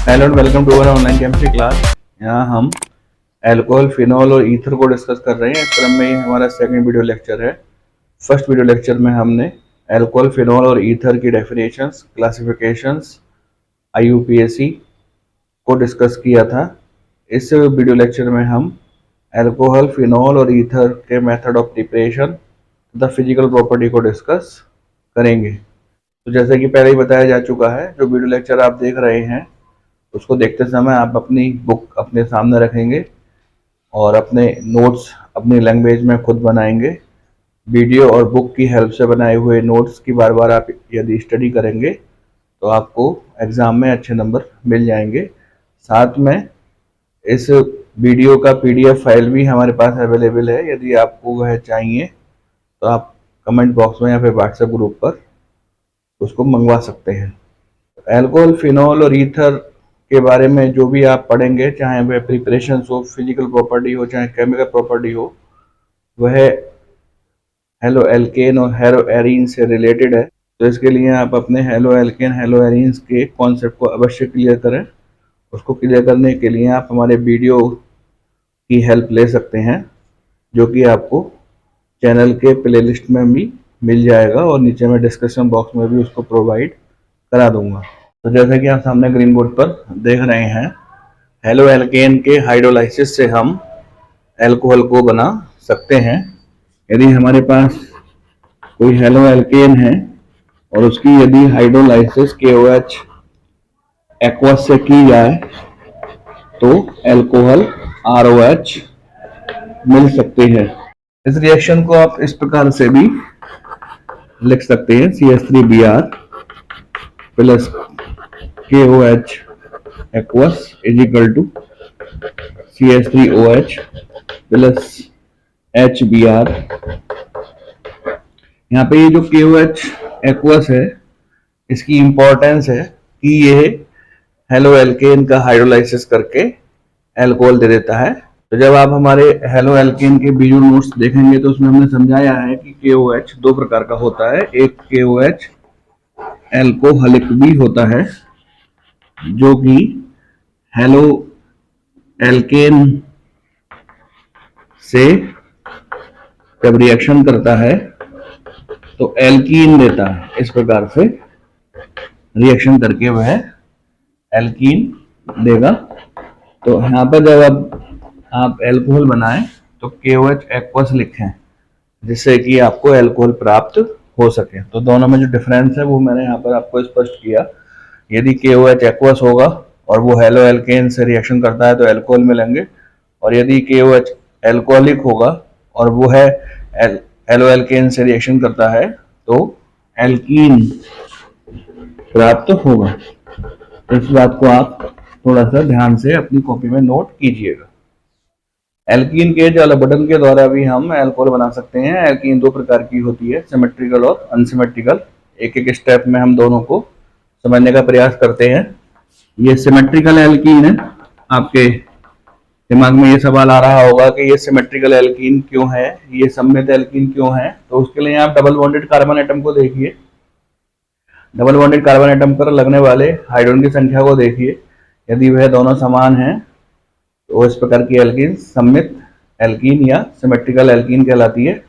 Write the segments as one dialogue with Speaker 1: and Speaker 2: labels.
Speaker 1: Hello and welcome to our online chemistry class. यहाँ हम alcohol, phenol और ether को डिस्कस कर रहे हैं। इस क्रम में हमारा सेकंड वीडियो लेक्चर है। फर्स्ट वीडियो लेक्चर में हमने अल्कोहल, फिनॉल और ईथर की डेफिनेशंस, क्लासिफिकेशंस, IUPAC को डिस्कस किया था। इस वीडियो लेक्चर में हम अल्कोहल, फिनॉल और ईथर के मेथड ऑफ प्रिपरेशन तथा फिजिकल प्रॉपर्टी को डिस्कस करेंगे। तो जैसे कि पहले ही बताया जा चुका है, जो वीडियो लेक्चर आप देख रहे हैं उसको देखते समय आप अपनी बुक अपने सामने रखेंगे और अपने नोट्स अपनी लैंग्वेज में खुद बनाएंगे। वीडियो और बुक की हेल्प से बनाए हुए नोट्स की बार बार आप यदि स्टडी करेंगे तो आपको एग्ज़ाम में अच्छे नंबर मिल जाएंगे। साथ में इस वीडियो का PDF फाइल भी हमारे पास अवेलेबल है। यदि आपको वह चाहिए तो आप कमेंट बॉक्स में या फिर व्हाट्सएप ग्रुप पर उसको मंगवा सकते हैं। अल्कोहल, फिनॉल और ईथर के बारे में जो भी आप पढ़ेंगे, चाहे वह प्रिपरेशन हो, फिजिकल प्रॉपर्टी हो, चाहे केमिकल प्रॉपर्टी हो, वह हेलो एल्केन और हेलो एरीन से रिलेटेड है। तो इसके लिए आप अपने हेलो एल्केन, हेलो एरीन्स के कॉन्सेप्ट को अवश्य क्लियर करें। उसको क्लियर करने के लिए आप हमारे वीडियो की हेल्प ले सकते हैं, जो कि आपको चैनल के प्लेलिस्ट में भी मिल जाएगा और नीचे में डिस्क्रिप्शन बॉक्स में भी उसको प्रोवाइड करा दूंगा। तो जैसा कि आप सामने ग्रीन बोर्ड पर देख रहे हैं, हेलो एल्केन के हाइड्रोलाइसिस से हम अल्कोहल को बना सकते हैं। यदि हमारे पास कोई हेलो एल्केन है और उसकी यदि हाइड्रोलाइसिस KOH एक्वस से की जाए तो अल्कोहल ROH मिल सकती है। इस रिएक्शन को आप इस प्रकार से भी लिख सकते हैं, CH3Br plus KOH aqueous is equal to CH3OH plus HBr। यहाँ पे ये जो KOH एक्वस है, इसकी इंपॉर्टेंस है कि ये हेलो एल्केन का हाइड्रोलाइसिस करके अल्कोहल दे देता है। तो जब आप हमारे हेलो एल्केन के वीडियो नोट्स देखेंगे तो उसमें हमने समझाया है कि KOH दो प्रकार का होता है। एक KOH एल्कोहलिक भी होता है, जो कि हेलो एल्केन से जब रिएक्शन करता है तो एल्कीन देता है। इस प्रकार से रिएक्शन करके वह एल्कीन देगा। तो यहाँ पर जब आप एल्कोहल बनाएं तो KOH एक्वस लिखें, जिससे कि आपको एल्कोहल प्राप्त हो सके। तो दोनों में जो डिफरेंस है वो मैंने यहाँ पर आपको स्पष्ट किया। यदि KOH एक्वस होगा और वो हेलो एल्केन से रिएक्शन करता है तो अल्कोहल मिलेंगे, और यदि KOH एल्कोहलिक होगा और वो है हेलो एल्केन से रिएक्शन करता है तो एल्कीन प्राप्त होगा। इस बात को आप थोड़ा सा ध्यान से अपनी कॉपी में नोट कीजिएगा। एल्कीन के जल बटन के द्वारा भी हम अल्कोहल बना सकते हैं। एल्कीन दो प्रकार की होती है, सिमेट्रिकल और अनसिमेट्रिकल। एक एक स्टेप में हम दोनों को समझने का प्रयास करते हैं। ये सिमेट्रिकल एल्कीन है। आपके दिमाग में ये सवाल आ रहा होगा कि ये सिमेट्रिकल एल्कीन क्यों है, ये सममित एल्कीन क्यों है। तो उसके लिए आप डबल बॉन्डेड कार्बन एटम को देखिए। डबल बॉन्डेड कार्बन एटम पर लगने वाले हाइड्रोजन की संख्या को देखिए। यदि वह दोनों समान हैं तो इस प्रकार की एल्कीन सममित एल्कीन या सिमेट्रिकल एल्कीन कहलाती है।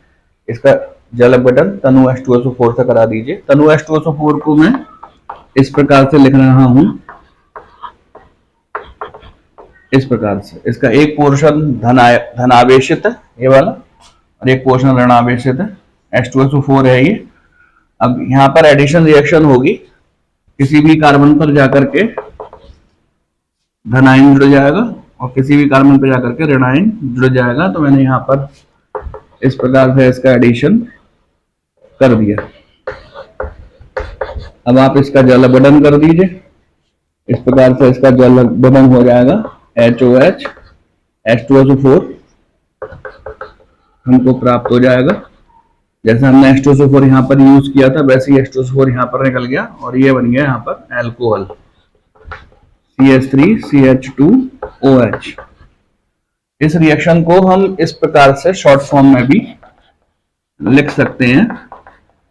Speaker 1: इसका जल बटन तनु H2SO4 से करा दीजिए। तनु H2SO4 को मैं इस प्रकार से लिख रहा हूं, इस प्रकार से। इसका एक पोर्शन धनावेशित है ये वाला, और एक पोर्शन ऋणावेशित है। H2SO4 है ये। अब यहाँ पर एडिशन रिएक्शन होगी, किसी भी कार्बन पर जाकर के धनायन जुड़ जाएगा और किसी भी कार्बन पर जाकर के ऋणायन जुड़ जाएगा। तो मैंने यहाँ पर इस प्रकार से इसका एडिशन कर दिया। अब आप इसका जल बटन कर दीजिए। इस प्रकार से इसका जल बटन हो जाएगा HOH H2SO4 हमको प्राप्त हो जाएगा। जैसे हमने H2SO4 यहाँ पर यूज किया था वैसे ही H2SO4 यहाँ पर निकल गया और ये बन गया यहाँ पर अल्कोहल CH3CH2OH। इस रिएक्शन को हम इस प्रकार से शॉर्ट फॉर्म में भी लिख सकते हैं।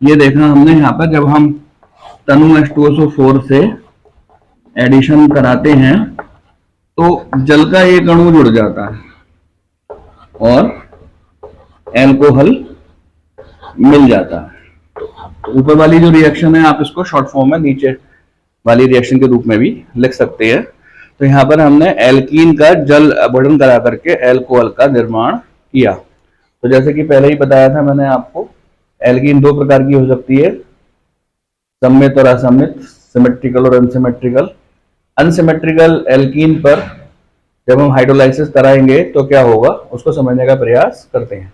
Speaker 1: ये देखना हमने यहाँ पर, जब हम तनु H2SO4 से एडिशन कराते हैं तो जल का एक अणु जुड़ जाता है और एल्कोहल मिल जाता है। ऊपर वाली जो रिएक्शन है आप इसको शॉर्ट फॉर्म में नीचे वाली रिएक्शन के रूप में भी लिख सकते हैं। तो यहाँ पर हमने एल्कीन का जल अपघटन करा करके एल्कोहल का निर्माण किया। तो जैसे कि पहले ही बताया था मैंने आपको, एल्कीन दो प्रकार की हो सकती है, सममित और असममित, सिमेट्रिकल और अनसिमेट्रिकल। अनसिमेट्रिकल एल्कीन पर जब हम हाइड्रोलाइसिस कराएंगे तो क्या होगा उसको समझने का प्रयास करते हैं।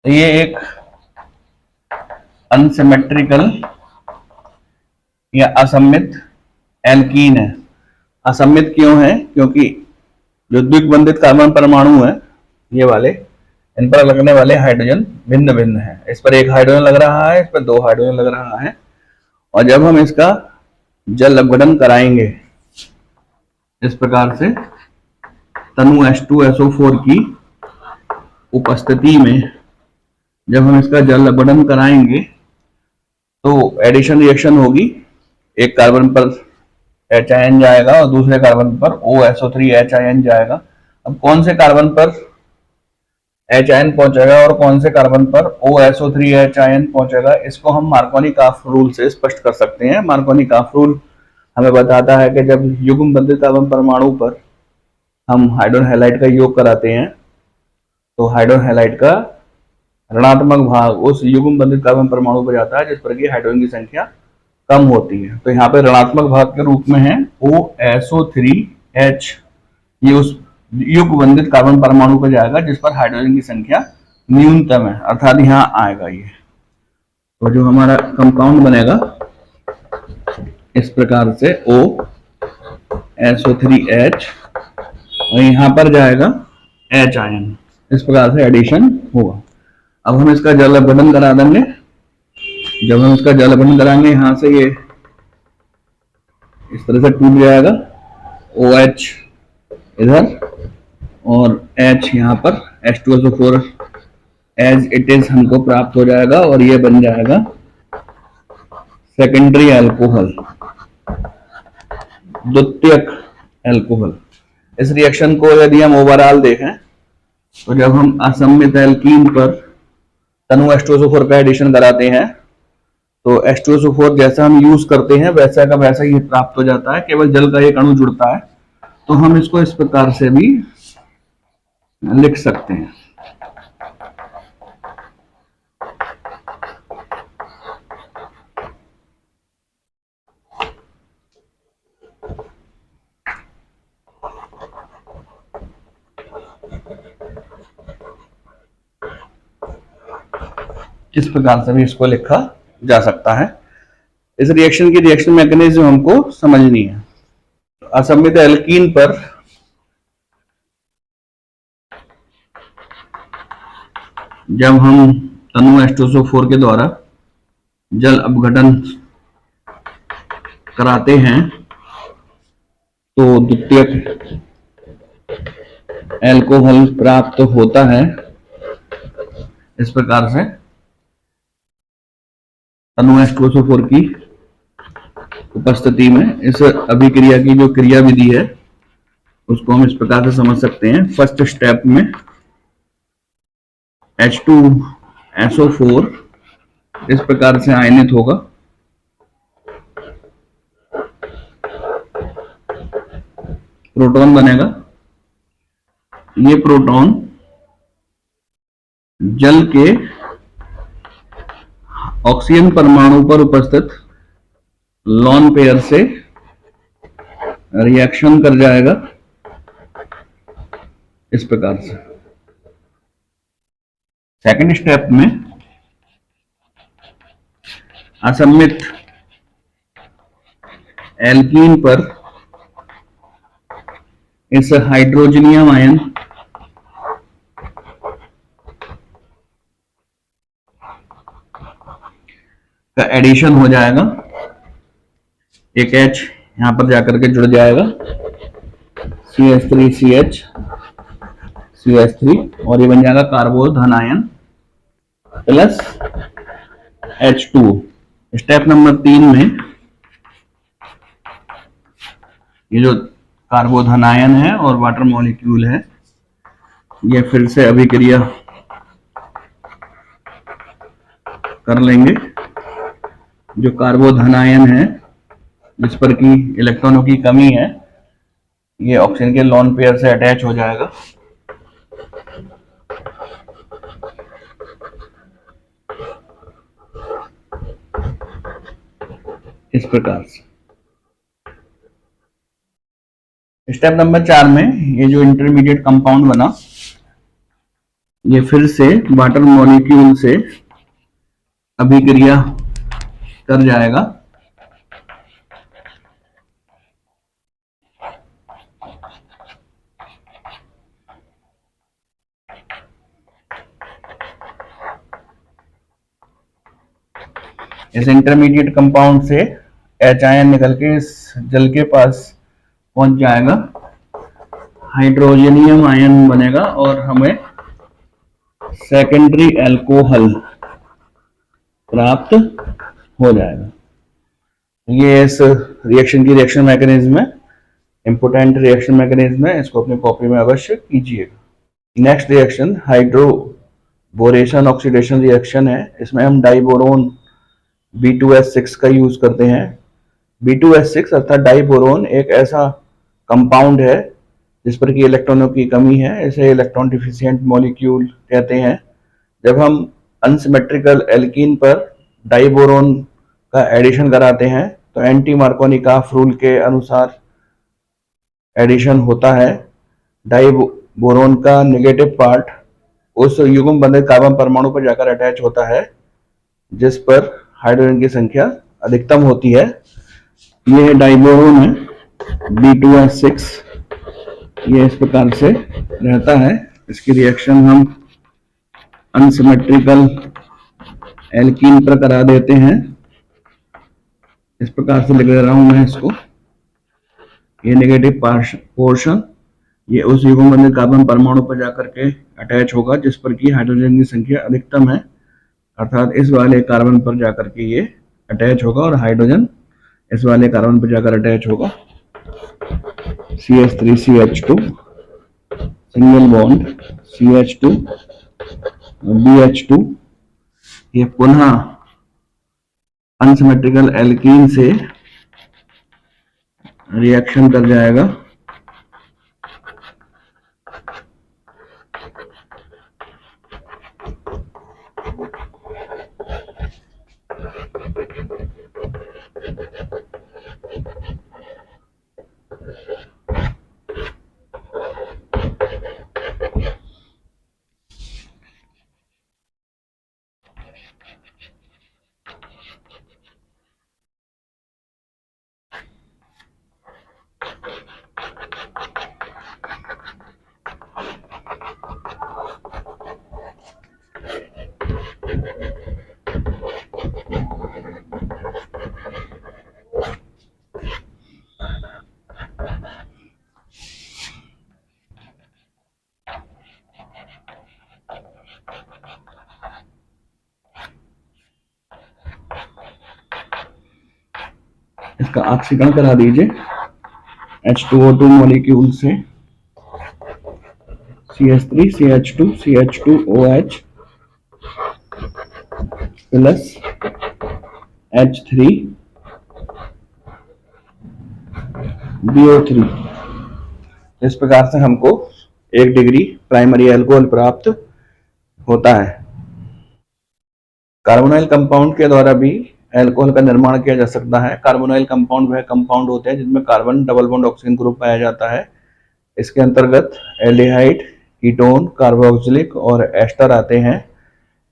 Speaker 1: तो ये एक अनसिमेट्रिकल या असममित एल्कीन है। असममित क्यों है? क्योंकि जो द्विबंधित कार्बन परमाणु है ये वाले, इन पर लगने वाले हाइड्रोजन भिन्न भिन्न है। इस पर एक हाइड्रोजन लग रहा है, इस पर दो हाइड्रोजन लग रहा है। और जब हम इसका जल अपघटन कराएंगे इस प्रकार से तनु H2SO4 की उपस्थिति में, जब हम इसका जल अपघटन कराएंगे तो एडिशन रिएक्शन होगी। एक कार्बन पर HIN जाएगा और दूसरे कार्बन पर OSO3HIN जाएगा। अब कौन से कार्बन पर HIN पहुंचेगा और कौन से कार्बन पर OSO3HIN पहुंचेगा, इसको हम मार्कोनी-काफ रूल से स्पष्ट कर सकते हैं। मार्कोनी-काफ रूल हमें बताता है कि जब युग्म बंधित कार्बन परमाणु पर हम हाइड्रोजन हैलाइड का योग कराते हैं तो हाइड्रोजन हैलाइड का ऋणात्मक भाग उस युग्म बंधित कार्बन परमाणु पर जाता है जिस पर की हाइड्रोजन की संख्या कम होती है। तो यहाँ पे ऋणात्मक भाग के रूप में है OSO3H, ये उस युग्म बंधित कार्बन परमाणु पर जाएगा जिस पर हाइड्रोजन की संख्या न्यूनतम है, अर्थात यहाँ आएगा ये। तो जो हमारा कंपाउंड बनेगा इस प्रकार से OSO3H और यहाँ पर जाएगा HIN, इस प्रकार से एडिशन होगा। अब हम इसका जल अपघटन करा देंगे। जब हम इसका जल अपघटन कराएंगे यहाँ से ये इस तरह से टूट जाएगा, OH इधर और H यहाँ पर, H2SO4 एज इट इज हमको प्राप्त हो जाएगा और ये बन जाएगा सेकेंडरी अल्कोहल, द्वितीयक अल्कोहल। इस रिएक्शन को यदि हम ओवरऑल देखें तो जब हम असममित एल्कीन पर तनु H2SO4 का एडिशन कराते हैं तो H2SO4 जैसा हम यूज करते हैं वैसा का वैसा ही प्राप्त हो जाता है, केवल जल का एक अणु जुड़ता है। तो हम इसको इस प्रकार से भी लिख सकते हैं। इस प्रकार से भी इसको लिखा जा सकता है। इस रिएक्शन की रिएक्शन मैकेनिज्म हमको समझनी है। असममित एल्कीन पर जब हम तनु H2SO4 के द्वारा जल अपघटन कराते हैं तो द्वितीयक अल्कोहल प्राप्त होता है। इस प्रकार से तनु H2SO4 की उपस्थिति में इस अभिक्रिया की जो क्रिया विधि है उसको हम इस प्रकार से समझ सकते हैं। फर्स्ट स्टेप में H2SO4 इस प्रकार से आयनित होगा, प्रोटॉन बनेगा। ये प्रोटॉन जल के ऑक्सीजन परमाणु पर उपस्थित लॉन पेयर से रिएक्शन कर जाएगा इस प्रकार से। सेकंड स्टेप में असममित एल्कीन पर इस हाइड्रोजनियम आयन का एडिशन हो जाएगा। एक H यहां पर जाकर के जुड़ जाएगा, CH3CH CH3 और ये बन जाएगा कार्बोधन ion plus H2। Step number 3 में ये जो कार्बोधन आयन है और वाटर मॉलिक्यूल है, ये फिर से अभिक्रिया कर लेंगे। जो कार्बोधन आयन है जिस पर की इलेक्ट्रॉनों की कमी है, ये ऑक्सीजन के लोन पेयर से अटैच हो जाएगा। इस प्रकार से स्टेप नंबर 4 में ये जो इंटरमीडिएट कंपाउंड बना, ये फिर से वाटर मॉलिक्यूल से अभिक्रिया कर जाएगा। इस इंटरमीडिएट कंपाउंड से H आयन निकल के इस जल के पास पहुंच जाएगा, हाइड्रोजनियम आयन बनेगा और हमें सेकेंडरी अल्कोहल प्राप्त हो जाएगा। ये इस रिएक्शन की रिएक्शन मैकेनिज्म है, इंपोर्टेंट रिएक्शन मैकेनिज्म है, इसको अपनी कॉपी में अवश्य कीजिएगा। Next reaction hydroboration oxidation reaction है। इसमें हम डाइबोरोन B2S6 का यूज करते हैं। B2S6 अर्थात डाइबोरोन एक ऐसा कंपाउंड है जिस पर की इलेक्ट्रॉनों की कमी है, इसे इलेक्ट्रॉन डिफिशिएंट मॉलिक्यूल कहते हैं। जब हम अनसिमेट्रिकल एल्कीन पर डाइबोरोन का एडिशन कराते हैं तो एंटी मार्कोनिकॉफ रूल के अनुसार एडिशन होता है। डाइबोरोन का नेगेटिव पार्ट उस युग्म बंधित कार्बन परमाणु पर जाकर अटैच होता है जिस पर हाइड्रोजन की संख्या अधिकतम होती है। यह डाइबोरोन है B2S6, ये इस प्रकार से रहता है। इसकी रिएक्शन हम अनसिमेट्रिकल एल्कीन पर करा देते हैं। इस प्रकार से लिख दे रहा हूं मैं इसको। ये नेगेटिव पोर्शन ये उस युग्म बंधित कार्बन परमाणु पर जाकर के अटैच होगा जिस पर की हाइड्रोजन की संख्या अधिकतम है, अर्थात इस वाले कार्बन पर जाकर के ये अटैच होगा और हाइड्रोजन इस वाले कार्बन पर जाकर अटैच होगा। CH3CH2 single bond CH2 BH2, ये पुनः अनसिमेट्रिकल एल्कीन से रिएक्शन कर जाएगा। इसका ऑक्सीकरण करा दीजिए H2O2 मॉलिक्यूल से CH3 CH2 CH2OH plus H3 BO3। इस प्रकार से हमको 1 डिग्री प्राइमरी अल्कोहल प्राप्त होता है। कार्बोनाइल कंपाउंड के द्वारा भी अल्कोहल का निर्माण किया जा सकता है। कार्बोनाइल कंपाउंड वह कंपाउंड होते हैं जिनमें carbon double bond oxygen group पाया जाता है। इसके अंतर्गत एल्डिहाइड, कीटोन, कार्बोक्सिलिक और एस्टर आते हैं।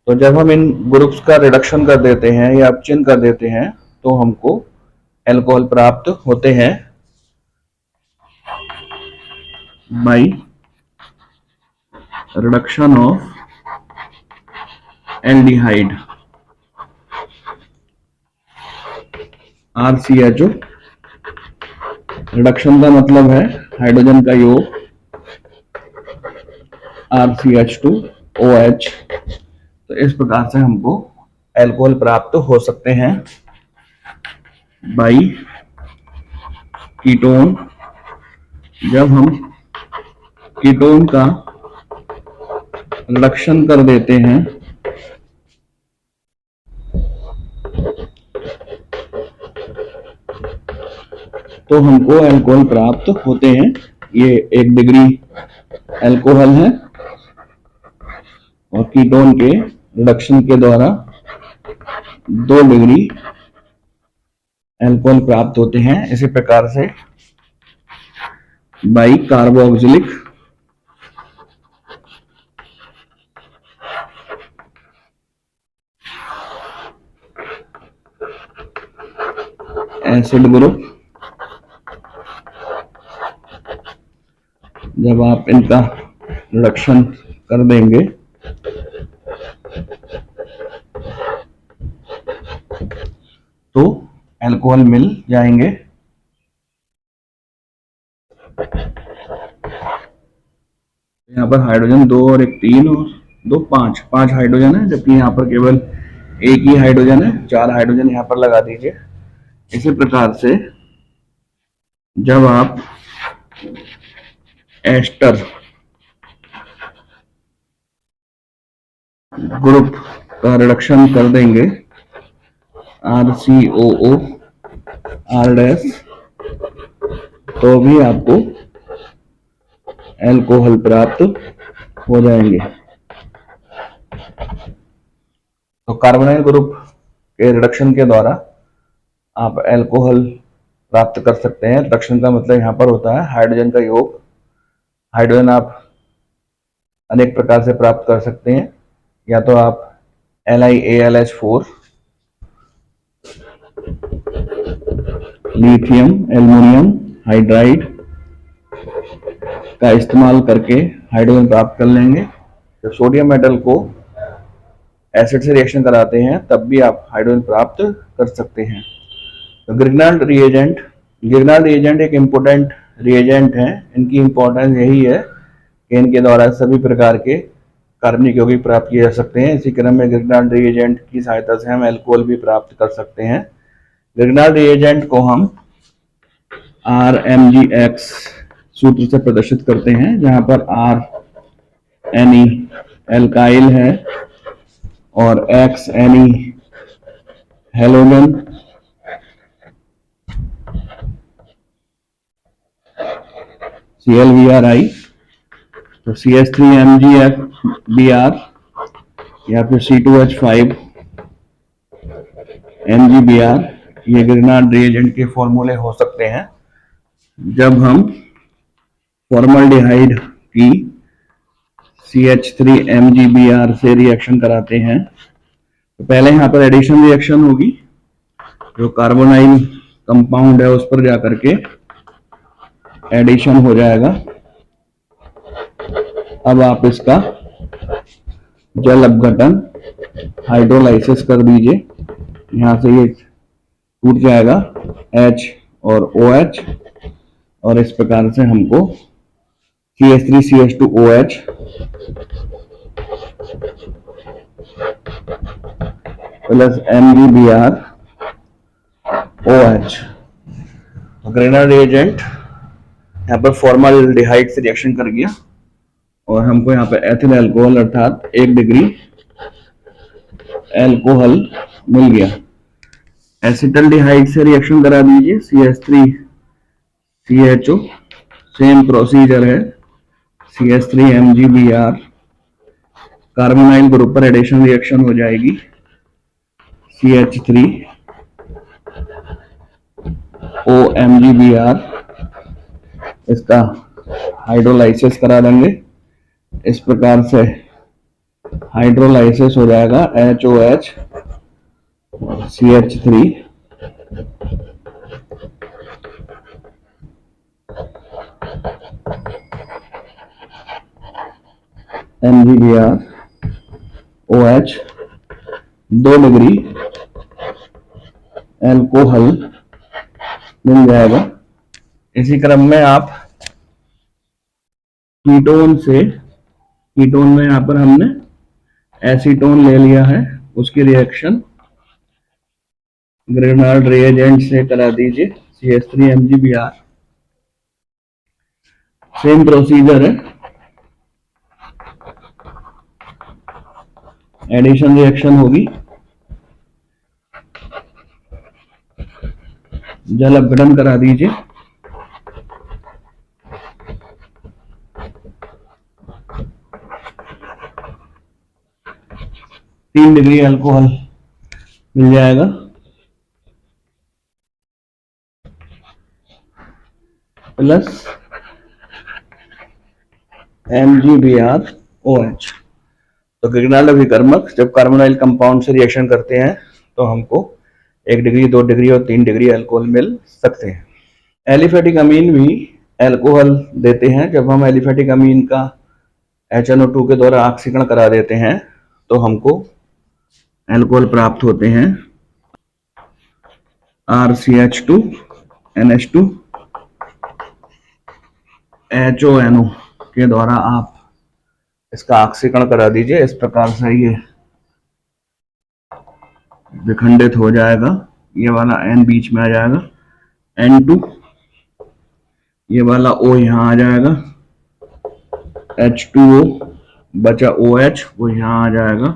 Speaker 1: तो जब हम इन ग्रुप्स का रिडक्शन कर देते हैं या अपचयन कर देते हैं तो हमको अल्कोहल प्राप्त होते हैं by reduction of aldehyde RCHO। Reduction का मतलब है हाइड्रोजन का योग RCH2OH। तो इस प्रकार से हमको अल्कोहल प्राप्त हो सकते हैं बाई कीटोन जब हम कीटोन का रिडक्शन कर देते हैं तो हमको अल्कोहल प्राप्त होते हैं। ये 1 डिग्री अल्कोहल है और कीटोन के रिडक्शन के द्वारा 2 डिग्री अल्कोहल प्राप्त होते हैं। इसी प्रकार से बाई कार्बोक्सिलिक एसिड ग्रुप, जब आप इनका रिडक्शन कर देंगे तो अल्कोहल मिल जाएंगे। यहाँ पर हाइड्रोजन 2 और 1 3 और 2 5 हाइड्रोजन है, जबकि यहाँ पर केवल 1 ही हाइड्रोजन है। 4 हाइड्रोजन यहाँ पर लगा दीजिए। इसी प्रकार से जब आप एस्टर ग्रुप का रिडक्शन कर देंगे RCOO R- तो भी आपको अल्कोहल प्राप्त हो जाएंगे। तो कार्बोनाइल ग्रुप के रिडक्शन के द्वारा आप अल्कोहल प्राप्त कर सकते हैं। रिडक्शन का मतलब यहाँ पर होता है हाइड्रोजन का योग। हाइड्रोजन आप अनेक प्रकार से प्राप्त कर सकते हैं, या तो आप LiAlH4 लिथियम एल्युमिनियम हाइड्राइड का इस्तेमाल करके हाइड्रोजन प्राप्त कर लेंगे। जब सोडियम मेटल को एसिड से रिएक्शन कराते हैं तब भी आप हाइड्रोजन प्राप्त कर सकते हैं। तो ग्रिग्नाल्ड रिएजेंट एक इम्पोर्टेंट रिएजेंट है। इनकी इंपॉर्टेंस यही है कि इनके द्वारा सभी प्रकार के कार्बनिक यौगिक प्राप्त किए जा सकते हैं। इसी क्रम में ग्रिग्नाल्ड रिएजेंट की सहायता से हम अल्कोहल भी प्राप्त कर सकते हैं। ग्रिग्नाल्ड रिएजेंट को हम RMgX सूत्र से प्रदर्शित करते हैं, जहां पर R Ne एल्काइल है और X Ne हेलोजन, ClBrI, तो CH3MgBr या फिर C2H5 MgBr, ये ग्रिग्नाल्ड रिएजेंट के फॉर्मूले हो सकते हैं। जब हम फॉर्मल्डिहाइड की CH3MgBr से रिएक्शन कराते हैं तो पहले यहाँ पर एडिशन रिएक्शन होगी, जो कार्बोनाइल कंपाउंड है उस पर जाकर के एडिशन हो जाएगा। अब आप इसका जल अपघटन हाइड्रोलाइसिस कर दीजिए। यहाँ से ये टूट जाएगा H और OH, और इस प्रकार से हमको CH3CH2OH प्लस MgBrOH। ग्रिग्नाल्ड रिएजेंट यहाँ पर फॉर्मल्डिहाइड से रिएक्शन कर गया और हमको यहाँ पर एथिल अल्कोहल अर्थात 1 डिग्री अल्कोहल मिल गया। एसिटल्डिहाइड से रिएक्शन करा दीजिए CH3CHO, सेम प्रोसीजर है। CH3MgBr कार्बोनाइल ग्रुप पर एडिशन रिएक्शन हो जाएगी। CH3OMgBr, इसका हाइड्रोलाइसिस करा देंगे। इस प्रकार से हाइड्रोलाइसिस हो जाएगा HOH CH3 MgBr OH, 2 degree alcohol मिल जाएगा। इसी क्रम में आप कीटोन में यहाँ पर हमने एसीटोन ले लिया है, उसकी रिएक्शन ग्रिग्नाल्ड रिएजेंट से करा दीजिए CH3MgBr। सेम प्रोसीजर है, एडिशन रिएक्शन होगी, जल अपघटन करा दीजिए। तीन डिग्री अल्कोहल मिल जाएगा। Plus MgBrOH। तो ग्रिग्नाल्ड अभिकर्मक जब कार्बोनाइल कंपाउंड से रिएक्शन करते हैं तो हमको 1 डिग्री, 2 डिग्री और 3 डिग्री अल्कोहल मिल सकते हैं। एलिफेटिक अमीन भी अल्कोहल देते हैं। जब हम एलिफेटिक अमीन का HNO2 के द्वारा ऑक्सीकरण करा देते हैं तो हमको अल्कोहल प्राप्त होते हैं। RCH2 NH2 HONO के द्वारा आप इसका ऑक्सीकरण करा दीजिए। इस प्रकार से ये विखंडित हो जाएगा। ये वाला N बीच में आ जाएगा, N2, ये वाला O यहाँ आ जाएगा, H2O बचा OH वो यहाँ आ जाएगा,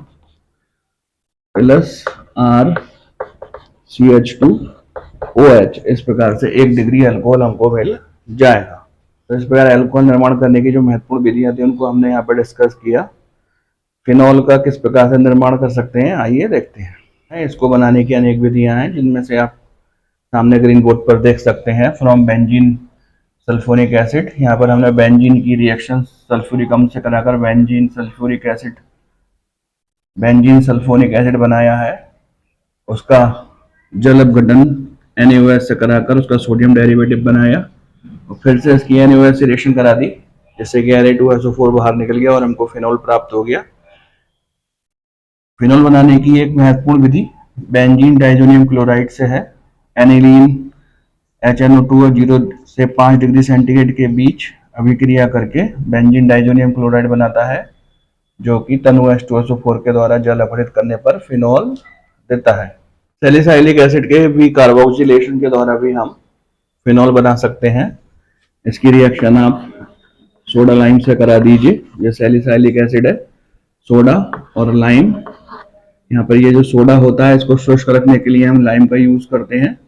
Speaker 1: प्लस RCH2OH। इस प्रकार से 1 डिग्री अल्कोहल हमको मिल जाएगा। तो इस प्रकार अल्कोहल निर्माण करने की जो महत्वपूर्ण विधियां थी उनको हमने यहाँ पर डिस्कस किया। फिनॉल का किस प्रकार से निर्माण कर सकते हैं आइए देखते हैं। इसको बनाने की अनेक विधियां हैं जिनमें से आप सामने ग्रीन बोर्ड पर देख सकते हैं। फ्रॉम बेंजीन सल्फ्यूरिक एसिड, यहाँ पर हमने बेंजीन की रिएक्शन सल्फ्यूरिक अम्ल से कराकर बेंजीन सल्फोनिक एसिड बनाया है। उसका जल अपघटन NaOH से कराकर उसका सोडियम डेरिवेटिव बनाया और फिर से इसकी NaOH से रिएक्शन करा दी, जिससे कि Na2SO4 बाहर निकल गया और हमको फिनॉल प्राप्त हो गया। फिनॉल बनाने की एक महत्वपूर्ण विधि बेंजीन डाइजोनियम क्लोराइड से है। एनिलीन HNO2 और 0 से 5 डिग्री सेंटीग्रेड के बीच अभिक्रिया करके बेंजीन डाइजोनियम क्लोराइड बनाता है, जो कि तनु H2SO4 के द्वारा जल अपघटित करने पर फिनॉल देता है। सैलिसाइलिक एसिड के भी कार्बोक्सिलेशन के द्वारा भी हम फिनॉल बना सकते हैं। इसकी रिएक्शन आप सोडा लाइम से करा दीजिए। ये सैलिसाइलिक एसिड है, सोडा और लाइम। यहाँ पर ये जो सोडा होता है इसको शुष्क रखने के लिए हम लाइम का यूज करते हैं।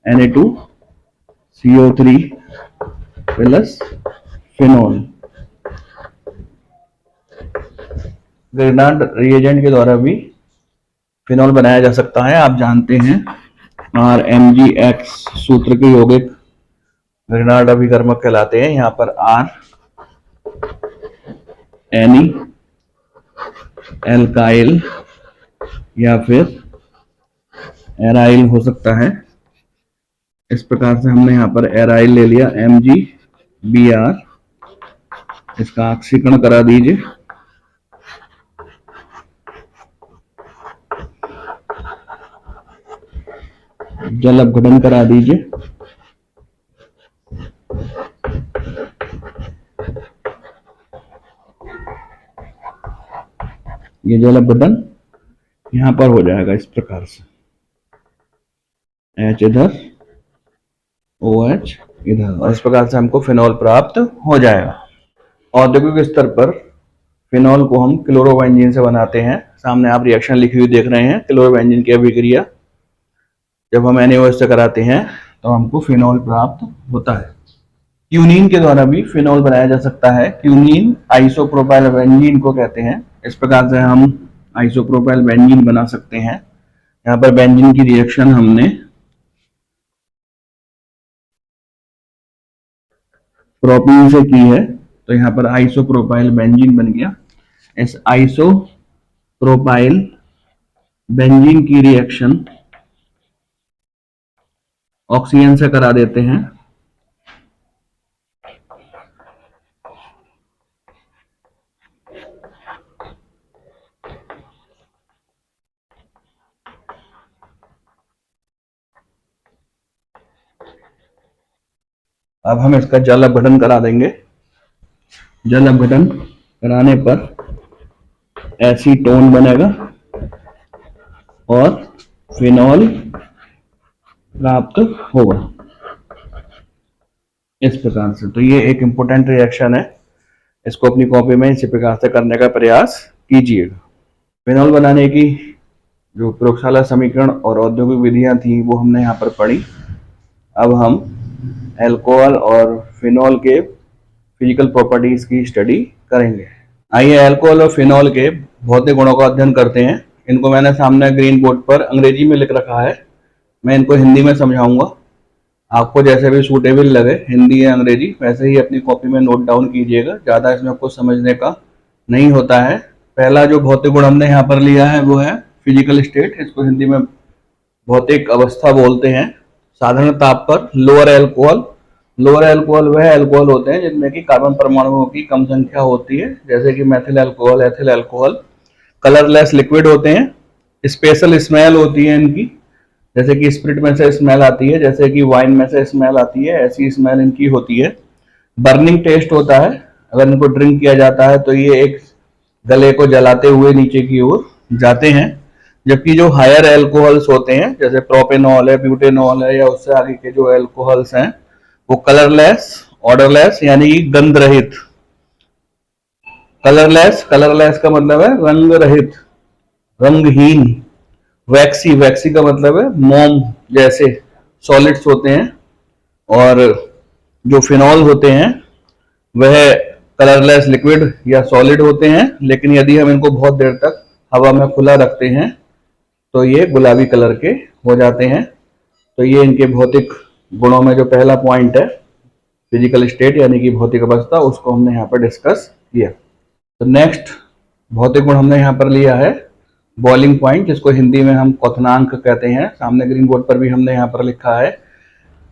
Speaker 1: Na2CO3 plus phenol. ग्रिग्नाल्ड रिएजेंट के द्वारा भी फिनॉल बनाया जा सकता है। आप जानते हैं RMgX सूत्र के यौगिक ग्रिग्नाल्ड अभिकर्मक कहलाते हैं। यहाँ पर R एनी एल्काइल या फिर एराइल हो सकता है। इस प्रकार से हमने यहाँ पर एराइल ले लिया MgBr। इसका ऑक्सीकरण करा दीजिए। जल अपघटन करा दीजिए। ये जल अपघटन यहां पर हो जाएगा इस प्रकार से, H इधर OH इधर, और इस प्रकार से हमको फिनॉल प्राप्त हो जाएगा। औद्योगिक स्तर पर फिनॉल को हम क्लोरोबेंजीन से बनाते हैं। सामने आप रिएक्शन लिखी हुई देख रहे हैं। क्लोरोबेंजीन की अभिक्रिया जब हम NaOH से कराते हैं तो हमको फिनॉल प्राप्त होता है। क्यूनीन के द्वारा भी फिनॉल बनाया जा सकता है। क्यूनीन आइसोप्रोपाइल बेंजीन को कहते हैं। इस प्रकार से हम आइसोप्रोपाइल बेंजीन बना सकते हैं। यहाँ पर बेंजीन की रिएक्शन हमने प्रोपीन से की है, तो यहाँ पर आइसोप्रोपाइल बेंजीन बन गया। इस आइसोप्रोपाइल बेंजीन की रिएक्शन ऑक्सीजन से करा देते हैं। अब हम इसका जल अपघटन करा देंगे। जल अपघटन कराने पर एसीटोन बनेगा और फिनॉल प्राप्त होगा। इस प्रकार से। तो ये एक इम्पोर्टेंट रिएक्शन है, इसको अपनी कॉपी में इसी प्रकार से करने का प्रयास कीजिएगा। फिनॉल बनाने की जो प्रयोगशाला समीकरण और औद्योगिक विधियां थी वो हमने यहाँ पर पढ़ी। अब हम अल्कोहल और फिनॉल के फिजिकल प्रॉपर्टीज की स्टडी करेंगे। आइए अल्कोहल और फिनॉल के भौतिक गुणों का अध्ययन करते हैं। इनको मैंने सामने ग्रीन बोर्ड पर अंग्रेजी में लिख रखा है, मैं इनको हिंदी में समझाऊंगा। आपको जैसे भी सूटेबल लगे, हिंदी या अंग्रेजी, वैसे ही अपनी कॉपी में नोट डाउन कीजिएगा, ज़्यादा इसमें कुछ समझने का नहीं होता है। पहला जो भौतिक गुण हमने यहाँ पर लिया है वो है फिजिकल स्टेट, इसको हिंदी में भौतिक अवस्था बोलते हैं। साधारण ताप पर लोअर अल्कोहल, लोअर अल्कोहल वह अल्कोहल होते हैं जिनमें कि कार्बन परमाणुओं की कम संख्या होती है, जैसे कि methyl alcohol, ethyl alcohol. Colourless liquid होते हैं, स्पेशल स्मेल होती है इनकी, जैसे कि स्पिरिट में से स्मेल आती है, जैसे कि वाइन में से स्मेल आती है, ऐसी स्मेल इनकी होती है। बर्निंग टेस्ट होता है, अगर इनको ड्रिंक किया जाता है तो ये एक गले को जलाते हुए नीचे की ओर जाते हैं। जबकि जो हायर एल्कोहल्स होते हैं, जैसे प्रोपेनॉल है, ब्यूटेनॉल है, या उससे आगे के जो एल्कोहल्स हैं, वो कलरलेस, ऑर्डरलेस यानी कि गंध रहित। कलरलेस, कलरलेस का मतलब है रंग रहित, रंगहीन। वैक्सी, वैक्सी का मतलब है मोम जैसे सॉलिड्स होते हैं। और जो फिनॉल होते हैं वह कलरलेस लिक्विड या सॉलिड होते हैं, लेकिन यदि हम इनको बहुत देर तक हवा में खुला रखते हैं तो ये गुलाबी कलर के हो जाते हैं। तो ये इनके भौतिक गुणों में जो पहला पॉइंट है, फिजिकल स्टेट यानी कि भौतिक अवस्था, उसको हमने यहाँ पर डिस्कस किया। तो नेक्स्ट भौतिक गुण हमने यहाँ पर लिया है बॉइलिंग पॉइंट, जिसको हिंदी में हम क्वथनांक कहते हैं। सामने ग्रीन बोर्ड पर भी हमने यहाँ पर लिखा है।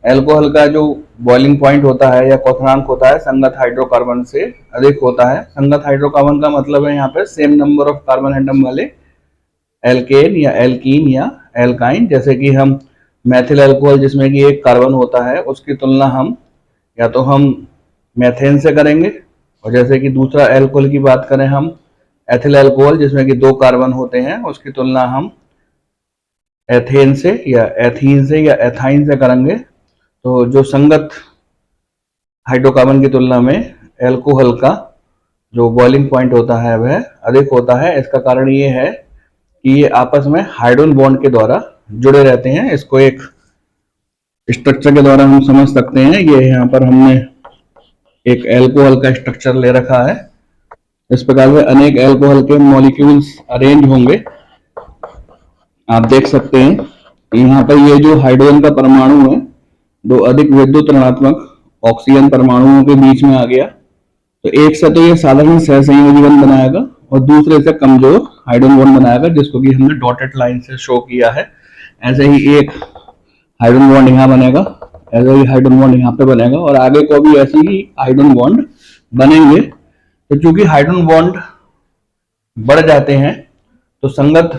Speaker 1: एल्कोहल का जो बॉइलिंग पॉइंट होता है या क्वथनांक होता है, संगत हाइड्रोकार्बन से अधिक होता है। संगत हाइड्रोकार्बन का मतलब है यहाँ पे same number of carbon atom वाले एल्केन या एल्कीन या एल्काइन। जैसे कि हम मैथिल अल्कोहल जिसमें कि एक कार्बन होता है, उसकी तुलना हम या तो हम मैथेन से करेंगे, और जैसे कि दूसरा अल्कोहल की बात करें हम एथिल अल्कोहल जिसमें कि 2 कार्बन होते हैं, उसकी तुलना हम एथेन से या एथीन से या एथाइन से करेंगे। तो जो संगत हाइड्रोकार्बन की तुलना में एल्कोहल का जो बॉइलिंग पॉइंट होता है वह अधिक होता है। इसका कारण ये है कि ये आपस में हाइड्रोजन बॉन्ड के द्वारा जुड़े रहते हैं। इसको एक स्ट्रक्चर के द्वारा हम समझ सकते हैं। ये यहाँ पर हमने एक एल्कोहल का स्ट्रक्चर ले रखा है। इस प्रकार से अनेक एल्कोहल के मॉलिक्यूल्स अरेंज होंगे। आप देख सकते हैं यहाँ पर ये जो हाइड्रोजन का परमाणु है, 2 अधिक विद्युत ऋणात्मक ऑक्सीजन परमाणुओं के बीच में आ गया। तो एक से तो ये साधारण सहसंयोजी बंध बनाएगा और दूसरे से कमजोर हाइड्रोजन बॉन्ड बनाएगा, जिसको कि हमने डॉटेड लाइन से शो किया है। ऐसे ही एक हाइड्रोजन बॉन्ड यहाँ बनेगा, ऐसे ही हाइड्रोजन बॉन्ड यहाँ पे बनेगा, और आगे को भी ऐसे ही हाइड्रोजन बॉन्ड बनेंगे। तो चूंकि हाइड्रोजन बॉन्ड बढ़ जाते हैं तो संगत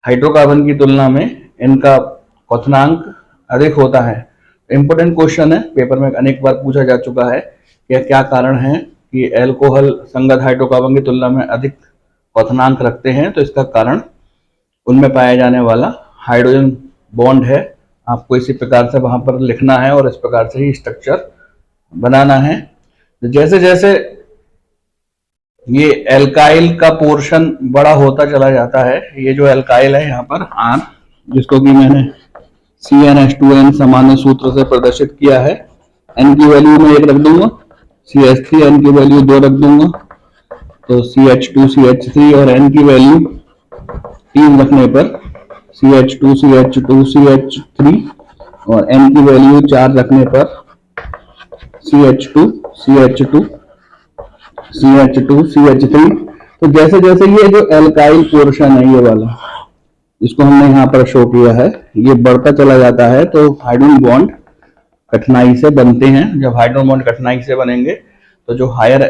Speaker 1: हाइड्रोकार्बन की तुलना में इनका क्वथनांक अधिक होता है। इंपोर्टेंट क्वेश्चन है, पेपर में अनेक बार पूछा जा चुका है कि क्या कारण है कि एल्कोहल संगत हाइड्रोकार्बन की तुलना में अधिक क्वथनांक रखते हैं। तो इसका कारण उनमें पाया जाने वाला हाइड्रोजन बॉन्ड है। आपको इसी प्रकार से वहां पर लिखना है और इस प्रकार से ही स्ट्रक्चर बनाना है। जैसे जैसे ये एल्काइल का पोर्शन बड़ा होता चला जाता है, ये जो एल्काइल है यहाँ पर R, जिसको कि मैंने CnH2n सामान्य सूत्र से प्रदर्शित किया है। N की वैल्यू में 1 रख दूंगा, CH3 N की वैल्यू 2 रख दूंगा, तो CH2 CH3, और N की वैल्यू 3 रखने पर CH2 CH2 CH3, और N की वैल्यू 4 रखने पर CH2 CH2 CH2 CH3। तो जैसे जैसे ये जो एल्काइल पोर्शन है ये वाला, इसको हमने यहाँ पर शो किया है, ये बढ़ता चला जाता है तो हाइड्रोजन बॉन्ड कठिनाई से बनते हैं। जब हाइड्रोजन बॉन्ड कठिनाई से बनेंगे तो जो हायर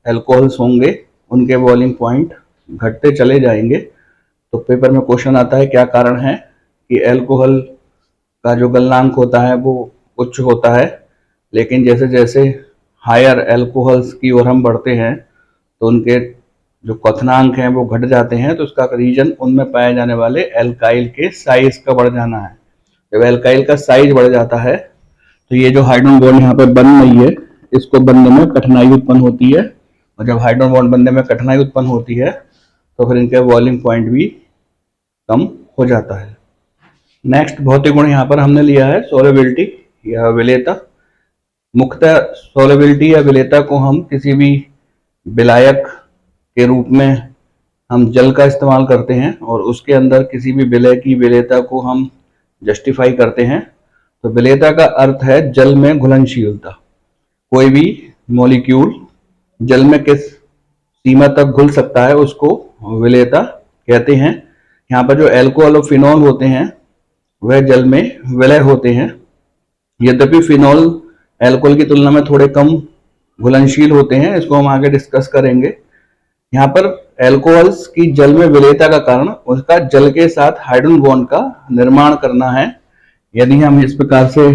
Speaker 1: एल्कोहल्स होंगे उनके बॉइलिंग पॉइंट घटते चले जाएंगे। तो पेपर में क्वेश्चन आता है क्या कारण है कि एल्कोहल का जो गलनांक होता है वो उच्च होता है, लेकिन जैसे जैसे हायर एल्कोहल्स की ओर हम बढ़ते हैं तो उनके जो क्वथनांक हैं वो घट जाते हैं। तो उसका रीजन उनमें पाए जाने वाले एल्काइल के साइज का बढ़ जाना है। जब एल्काइल का साइज बढ़ जाता है तो ये जो हाइड्रोजन बॉन्ड यहाँ पे बन रही है, इसको बनने में कठिनाई उत्पन्न होती है, और जब हाइड्रोजन बॉन्ड बनने में कठिनाई उत्पन्न होती है तो फिर इनके बॉइलिंग पॉइंट भी कम हो जाता है। नेक्स्ट भौतिक गुण यहाँ पर हमने लिया है सोलेबिलिटी या विलेयता। मुख्यतः सोलेबिलिटी या विलेयता को हम किसी भी विलायक के रूप में हम जल का इस्तेमाल करते हैं और उसके अंदर किसी भी विलय की विलेयता को हम जस्टिफाई करते हैं। तो विलेयता का अर्थ है जल में घुलनशीलता। कोई भी मॉलिक्यूल जल में किस सीमा तक घुल सकता है उसको विलेयता कहते हैं। यहाँ पर जो एल्कोहल और फिनॉल होते हैं वह जल में विलय होते हैं। यद्यपि फिनॉल एल्कोहल की तुलना में थोड़े कम घुलनशील होते हैं, इसको हम आगे डिस्कस करेंगे। यहाँ पर एल्कोहल्स की जल में विलेयता का कारण उसका जल के साथ हाइड्रोजन बॉन्ड का निर्माण करना है। यदि हम इस प्रकार से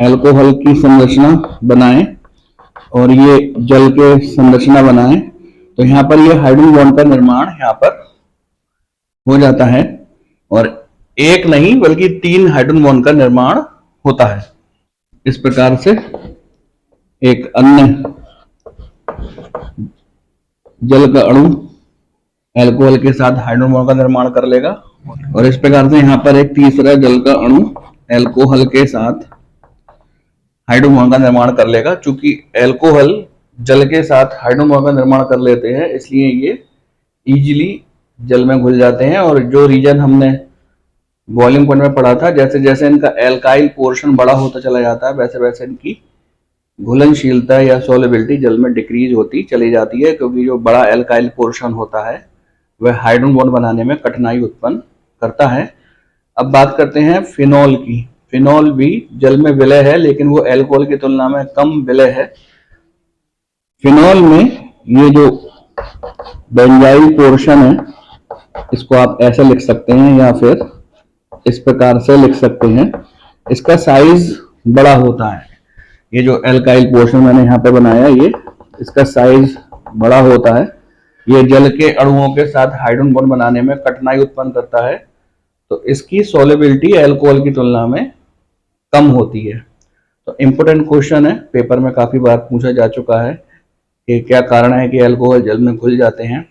Speaker 1: एल्कोहल की संरचना बनाएं और ये जल के संरचना बनाएं तो यहाँ पर ये हाइड्रोजन बॉन्ड का निर्माण यहाँ पर हो जाता है, और एक नहीं बल्कि 3 हाइड्रोजन बॉन्ड का निर्माण होता है। इस प्रकार से एक अन्य जल का अणु एल्कोहल के साथ हाइड्रोजन बॉन्ड का निर्माण कर लेगा, और इस प्रकार से यहाँ पर एक तीसरा जल का अणु एल्कोहल के साथ हाइड्रोजन बॉन्ड का निर्माण कर लेगा। चूंकि एल्कोहल जल के साथ हाइड्रोजन बॉन्ड का निर्माण कर लेते हैं इसलिए ये इजीली जल में घुल जाते हैं, और जो रीजन हमने बॉइलिंग पॉइंट में पढ़ा था, जैसे जैसे इनका एल्काइल पोर्शन बड़ा होता चला जाता है वैसे वैसे इनकी घुलनशीलता या सोलेबिलिटी जल में डिक्रीज होती चली जाती है, क्योंकि जो बड़ा एल्काइल पोर्शन होता है वह हाइड्रोजन बॉन्ड बनाने में कठिनाई उत्पन्न करता है। अब बात करते हैं फिनॉल की। फिनॉल भी जल में विलय है लेकिन वो एल्कोहल की तुलना में कम विलय है। फिनॉल में ये जो बेंजाइल पोर्शन है इसको आप ऐसे लिख सकते हैं या फिर इस प्रकार से लिख सकते हैं। इसका साइज बड़ा होता है। ये जो एल्काइल पोर्शन मैंने यहाँ पे बनाया ये इसका साइज बड़ा होता है। ये जल के अणुओं के साथ हाइड्रोजन बॉन्ड बनाने में कठिनाई उत्पन्न करता है, तो इसकी सोलेबिलिटी एल्कोहल की तुलना में कम होती है। तो इम्पोर्टेंट क्वेश्चन है, पेपर में काफी बार पूछा जा चुका है कि क्या कारण है कि एल्कोहल जल में घुल जाते हैं।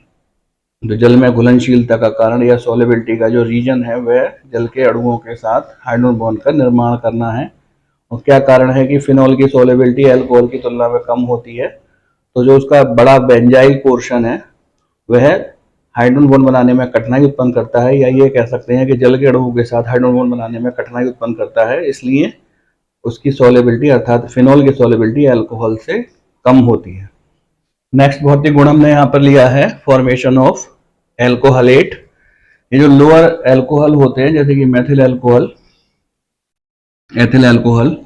Speaker 1: तो जल में घुलनशीलता का कारण या सोलेबिलिटी का जो रीजन है वह जल के अणुओं के साथ हाइड्रोजन बॉन्ड का निर्माण करना है। और क्या कारण है कि फिनॉल की सोलेबिलिटी एल्कोहल की तुलना में कम होती है। तो जो उसका बड़ा बेंजाइल पोर्शन है वह हाइड्रोजन बॉन्ड बनाने में कठिनाई उत्पन्न करता है, या ये कह सकते हैं कि जल के अणुओं के साथ हाइड्रोजन बॉन्ड बनाने में कठिनाई उत्पन्न करता है, इसलिए उसकी सोलेबिलिटी अर्थात फिनॉल की सोलेबिलिटी एल्कोहल से कम होती है। नेक्स्ट भौतिक गुण हमने यहाँ पर लिया है फॉर्मेशन ऑफ एल्कोहलेट। ये जो लोअर एल्कोहल होते हैं जैसे कि मेथिल एल्कोहल, एथिल एल्कोहल,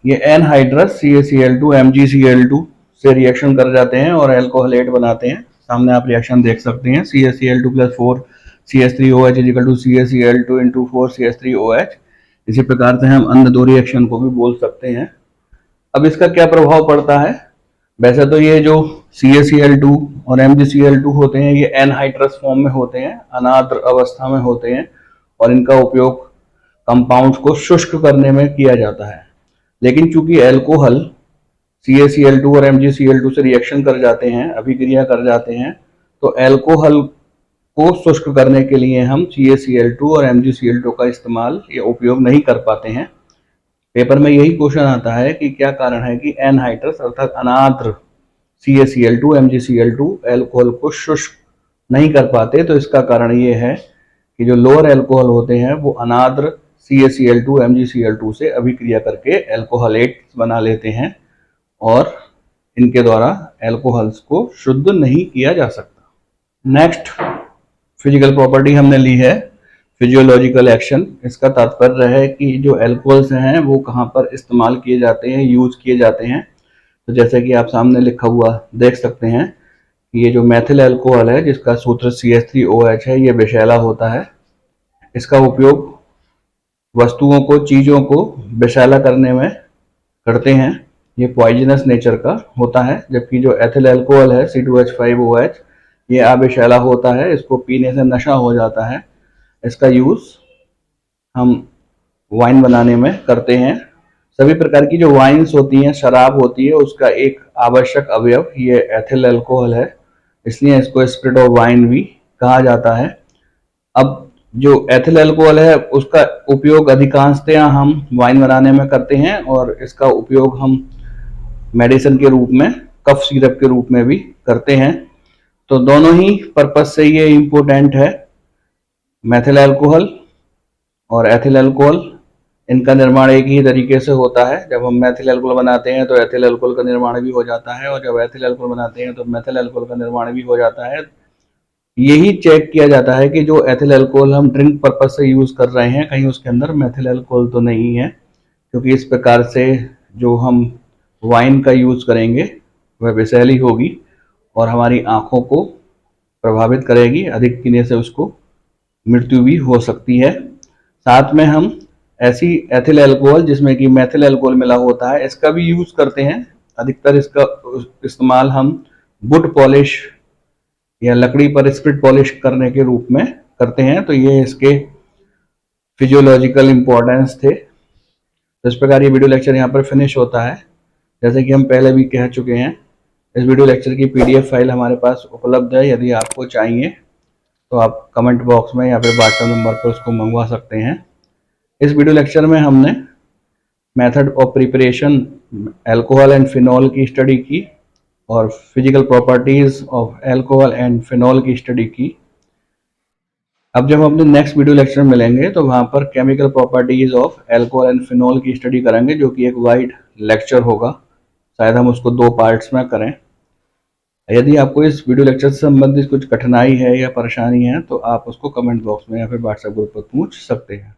Speaker 1: ये एनहाइड्रस CaCl2 MgCl2 से रिएक्शन कर जाते हैं और एल्कोहलेट बनाते हैं। सामने आप रिएक्शन देख सकते हैं, CaCl2 + 4 CH3OH = CaCl2 × 4 CH3OH। इसी प्रकार से हम अन्य 2 रिएक्शन को भी बोल सकते हैं। अब इसका क्या प्रभाव पड़ता है? वैसे तो ये जो CaCl2 और MgCl2 होते हैं ये एनहाइड्रस फॉर्म में होते हैं, अनाद्र अवस्था में होते हैं, और इनका उपयोग कंपाउंड्स को शुष्क करने में किया जाता है। लेकिन चूंकि एल्कोहल CaCl2 और MgCl2 से रिएक्शन कर जाते हैं, अभिक्रिया कर जाते हैं, तो एल्कोहल को शुष्क करने के लिए हम CaCl2 और MgCl2 का इस्तेमाल या उपयोग नहीं कर पाते हैं। पेपर में यही क्वेश्चन आता है कि क्या कारण है कि एनहाइड्रस अर्थात अनाद्र CaCl2 MgCl2 एल्कोहल को शुष्क नहीं कर पाते। तो इसका कारण ये है कि जो लोअर एल्कोहल होते हैं वो अनाद्र CaCl2 MgCl2 से अभिक्रिया करके एल्कोहलेट बना लेते हैं, और इनके द्वारा एल्कोहल्स को शुद्ध नहीं किया जा सकता। नेक्स्ट फिजिकल प्रॉपर्टी हमने ली है फिजियोलॉजिकल एक्शन। इसका तात्पर्य है कि जो एल्कोहल्स हैं वो कहाँ पर इस्तेमाल किए जाते हैं, यूज किए जाते हैं। तो जैसे कि आप सामने लिखा हुआ देख सकते हैं कि ये जो मेथिल एल्कोहल है जिसका सूत्र CH3OH है, ये विषैला होता है। इसका उपयोग वस्तुओं को, चीजों को विषैला करने में करते हैं। ये पॉइजनस नेचर का होता है, जबकि जो एथिल एल्कोहल है C2H5OH ये अविषैला होता है, इसको पीने से नशा हो जाता है। इसका यूज हम वाइन बनाने में करते हैं। सभी प्रकार की जो वाइन्स होती हैं, शराब होती है, उसका एक आवश्यक अवयव ये एथिल अल्कोहल है, इसलिए इसको स्पिरिट ऑफ वाइन भी कहा जाता है। अब जो एथिल अल्कोहल है उसका उपयोग अधिकांशतः हम वाइन बनाने में करते हैं और इसका उपयोग हम मेडिसिन के रूप में, कफ सिरप के रूप में भी करते हैं। तो दोनों ही पर्पज से ये इम्पोर्टेंट है। मेथिल अल्कोहल और एथिल अल्कोहल, इनका निर्माण एक ही तरीके से होता है। जब हम मेथिल अल्कोहल बनाते हैं तो एथिल अल्कोहल का निर्माण भी हो जाता है, और जब एथिल अल्कोहल बनाते हैं तो मेथिल अल्कोहल का निर्माण भी हो जाता है। यही चेक किया जाता है कि जो एथिल अल्कोहल हम ड्रिंक पर्पज से यूज कर रहे हैं, कहीं उसके अंदर मेथिल अल्कोहल तो नहीं है, क्योंकि इस प्रकार से जो हम वाइन का यूज करेंगे वह विषैली होगी और हमारी आंखों को प्रभावित करेगी, अधिक पीने से उसको मृत्यु भी हो सकती है। साथ में हम ऐसी एथिल अल्कोहल जिसमें कि मेथिल अल्कोहल मिला होता है, इसका भी यूज करते हैं। अधिकतर इसका इस्तेमाल हम वुड पॉलिश या लकड़ी पर स्पिरिट पॉलिश करने के रूप में करते हैं। तो ये इसके फिजियोलॉजिकल इंपॉर्टेंस थे। तो इस प्रकार ये वीडियो लेक्चर यहाँ पर फिनिश होता है। जैसे कि हम पहले भी कह चुके हैं, इस वीडियो लेक्चर की PDF फाइल हमारे पास उपलब्ध है। यदि आपको चाहिए तो आप कमेंट बॉक्स में या फिर व्हाट्सएप नंबर पर उसको मंगवा सकते हैं। इस वीडियो लेक्चर में हमने method of preparation alcohol and phenol की स्टडी की और physical properties of alcohol and phenol की स्टडी की। अब जब हम अपने नेक्स्ट वीडियो लेक्चर में मिलेंगे तो वहाँ पर chemical properties of alcohol and phenol की स्टडी करेंगे, जो कि एक वाइड लेक्चर होगा। शायद हम उसको 2 पार्ट्स में करें। यदि आपको इस वीडियो लेक्चर से संबंधित कुछ कठिनाई है या परेशानी है तो आप उसको कमेंट बॉक्स में या फिर व्हाट्सएप ग्रुप पर पूछ सकते हैं।